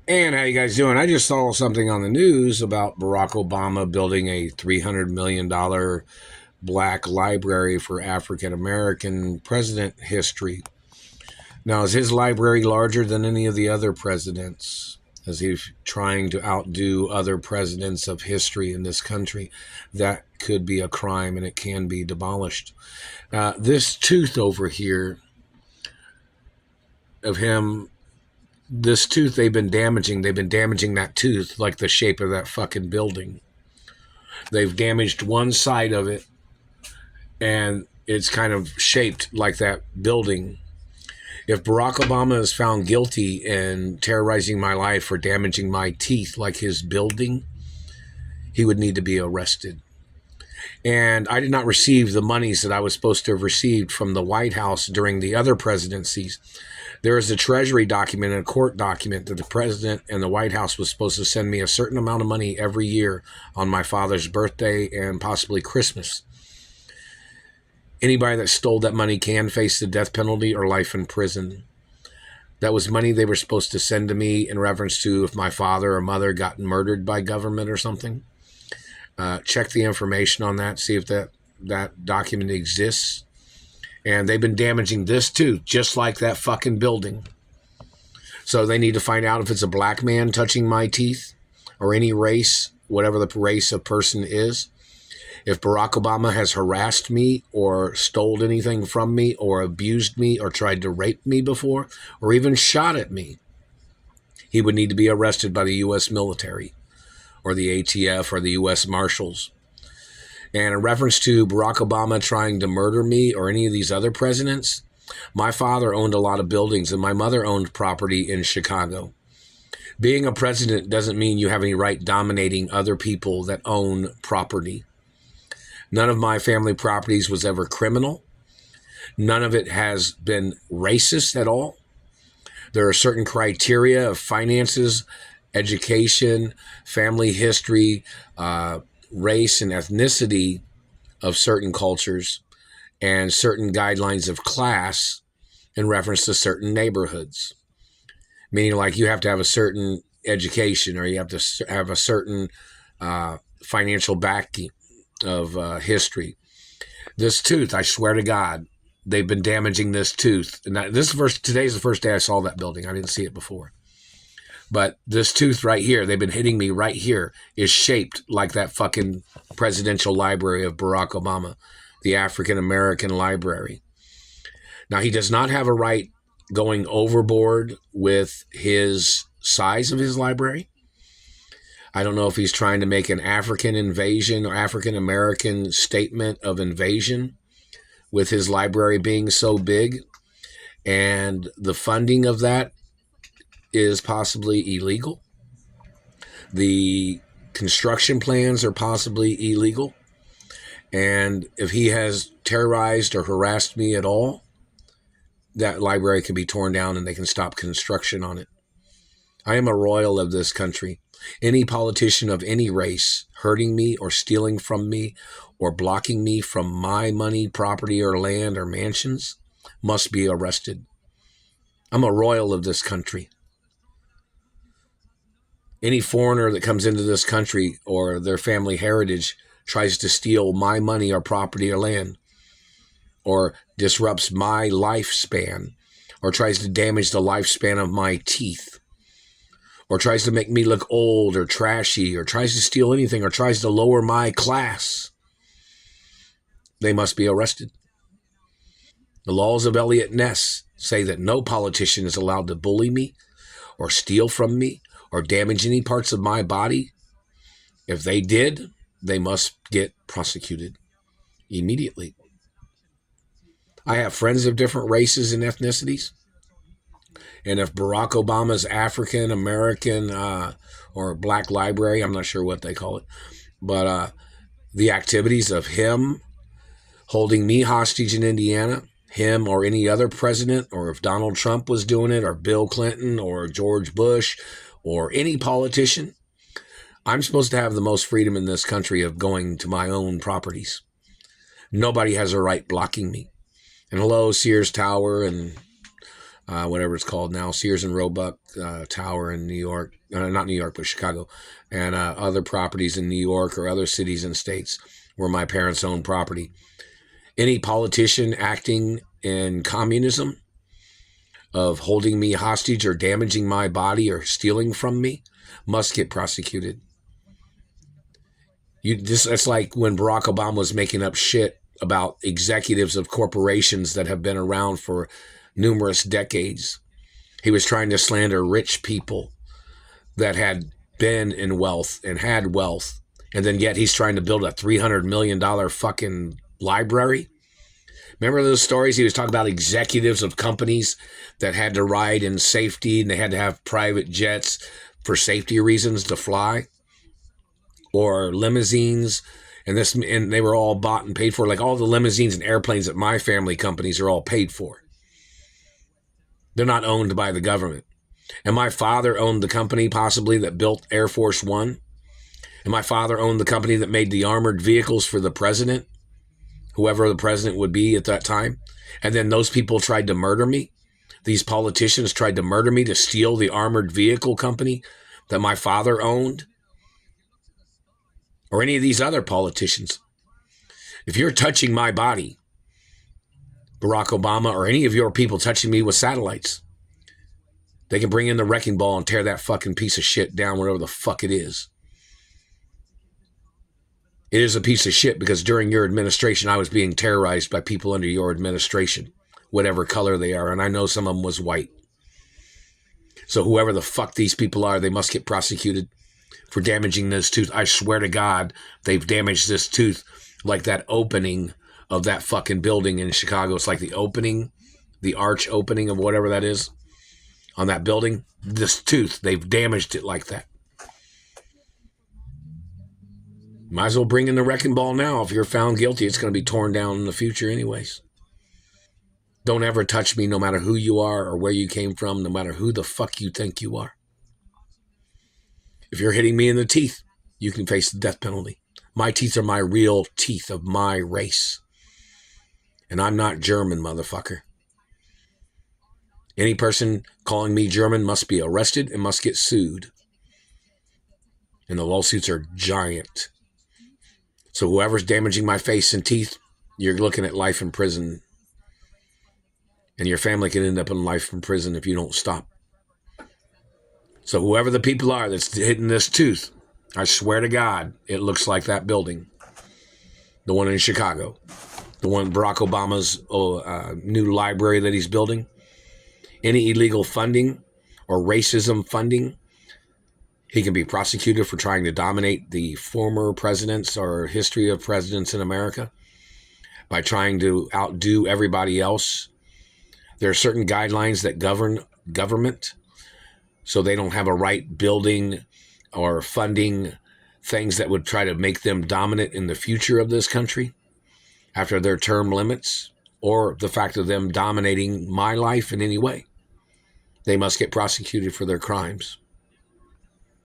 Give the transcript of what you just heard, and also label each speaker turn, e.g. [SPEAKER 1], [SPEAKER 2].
[SPEAKER 1] And how you guys doing? I just saw something on the news about Barack Obama building a $300 million black library for African American president history. Now, is his library larger than any of the other presidents? Is he trying to outdo other presidents of history in this country? That could be a crime and it can be demolished. This tooth over here of him, this tooth they've been damaging that tooth like the shape of that fucking building. They've damaged one side of it and it's kind of shaped like that building. If Barack Obama is found guilty in terrorizing my life for damaging my teeth like his building, he would need to be arrested. And I did not receive the monies that I was supposed to have received from the White House during the other presidencies. There is a Treasury document and a court document that the president and the White House was supposed to send me a certain amount of money every year on my father's birthday and possibly Christmas. Anybody that stole that money can face the death penalty or life in prison. That was money they were supposed to send to me in reference to if my father or mother got murdered by government or something. Check the information on that, see if that document exists. And they've been damaging this too, just like that fucking building. So they need to find out if it's a black man touching my teeth or any race, whatever the race of person is. If Barack Obama has harassed me or stole anything from me or abused me or tried to rape me before or even shot at me, he would need to be arrested by the U.S. military or the ATF or the U.S. Marshals. And in reference to Barack Obama trying to murder me or any of these other presidents, my father owned a lot of buildings and my mother owned property in Chicago. Being a president doesn't mean you have any right dominating other people that own property. None of my family properties was ever criminal. None of it has been racist at all. There are certain criteria of finances, education, family history, race and ethnicity of certain cultures, and certain guidelines of class in reference to certain neighborhoods. Meaning like you have to have a certain education or you have to have a certain financial backing of history. This tooth, I swear to God, they've been damaging this tooth. And today's the first day I saw that building. I didn't see it before. But this tooth right here, they've been hitting me right here, is shaped like that fucking presidential library of Barack Obama, the African American library. Now, he does not have a right going overboard with his size of his library. I don't know if he's trying to make an African invasion or African American statement of invasion with his library being so big. And the funding of that is possibly illegal. The construction plans are possibly illegal. And if he has terrorized or harassed me at all, that library can be torn down and they can stop construction on it. I am a royal of this country. Any politician of any race hurting me or stealing from me or blocking me from my money, property, or land or mansions must be arrested. I'm a royal of this country. Any foreigner that comes into this country or their family heritage tries to steal my money or property or land or disrupts my lifespan or tries to damage the lifespan of my teeth or tries to make me look old or trashy or tries to steal anything or tries to lower my class, they must be arrested. The laws of Eliot Ness say that no politician is allowed to bully me or steal from me or damage any parts of my body. If they did, they must get prosecuted immediately. I have friends of different races and ethnicities. And if Barack Obama's African American or Black Library, I'm not sure what they call it, but the activities of him holding me hostage in Indiana, him or any other president, or if Donald Trump was doing it, or Bill Clinton, or George Bush, or any politician, I'm supposed to have the most freedom in this country of going to my own properties. Nobody has a right blocking me. And hello, Sears Tower and whatever it's called now, Sears and Roebuck Tower in New York, not New York, but Chicago, and other properties in New York or other cities and states where my parents own property. Any politician acting in communism of holding me hostage or damaging my body or stealing from me must get prosecuted. It's like when Barack Obama was making up shit about executives of corporations that have been around for numerous decades. He was trying to slander rich people that had been in wealth and had wealth. And then yet he's trying to build a $300 million fucking library. Remember those stories? He was talking about executives of companies that had to ride in safety and they had to have private jets for safety reasons to fly, or limousines. And they were all bought and paid for. Like all the limousines and airplanes at my family companies are all paid for. They're not owned by the government. And my father owned the company possibly that built Air Force One. And my father owned the company that made the armored vehicles for the president, whoever the president would be at that time. And then those people tried to murder me. These politicians tried to murder me to steal the armored vehicle company that my father owned. Or any of these other politicians. If you're touching my body, Barack Obama, or any of your people touching me with satellites, they can bring in the wrecking ball and tear that fucking piece of shit down, whatever the fuck it is. It is a piece of shit because during your administration, I was being terrorized by people under your administration, whatever color they are. And I know some of them was white. So whoever the fuck these people are, they must get prosecuted for damaging this tooth. I swear to God, they've damaged this tooth like that opening of that fucking building in Chicago. It's like the opening, the arch opening of whatever that is on that building. This tooth, they've damaged it like that. Might as well bring in the wrecking ball now. If you're found guilty, it's going to be torn down in the future anyways. Don't ever touch me no matter who you are or where you came from, no matter who the fuck you think you are. If you're hitting me in the teeth, you can face the death penalty. My teeth are my real teeth of my race. And I'm not German, motherfucker. Any person calling me German must be arrested and must get sued. And the lawsuits are giant. So whoever's damaging my face and teeth, you're looking at life in prison. And your family can end up in life in prison if you don't stop. So whoever the people are that's hitting this tooth, I swear to God, it looks like that building. The one in Chicago. The one Barack Obama's new library that he's building. Any illegal funding or racism funding, he can be prosecuted for trying to dominate the former presidents or history of presidents in America by trying to outdo everybody else. There are certain guidelines that govern government, so they don't have a right building or funding things that would try to make them dominant in the future of this country after their term limits, or the fact of them dominating my life in any way. They must get prosecuted for their crimes.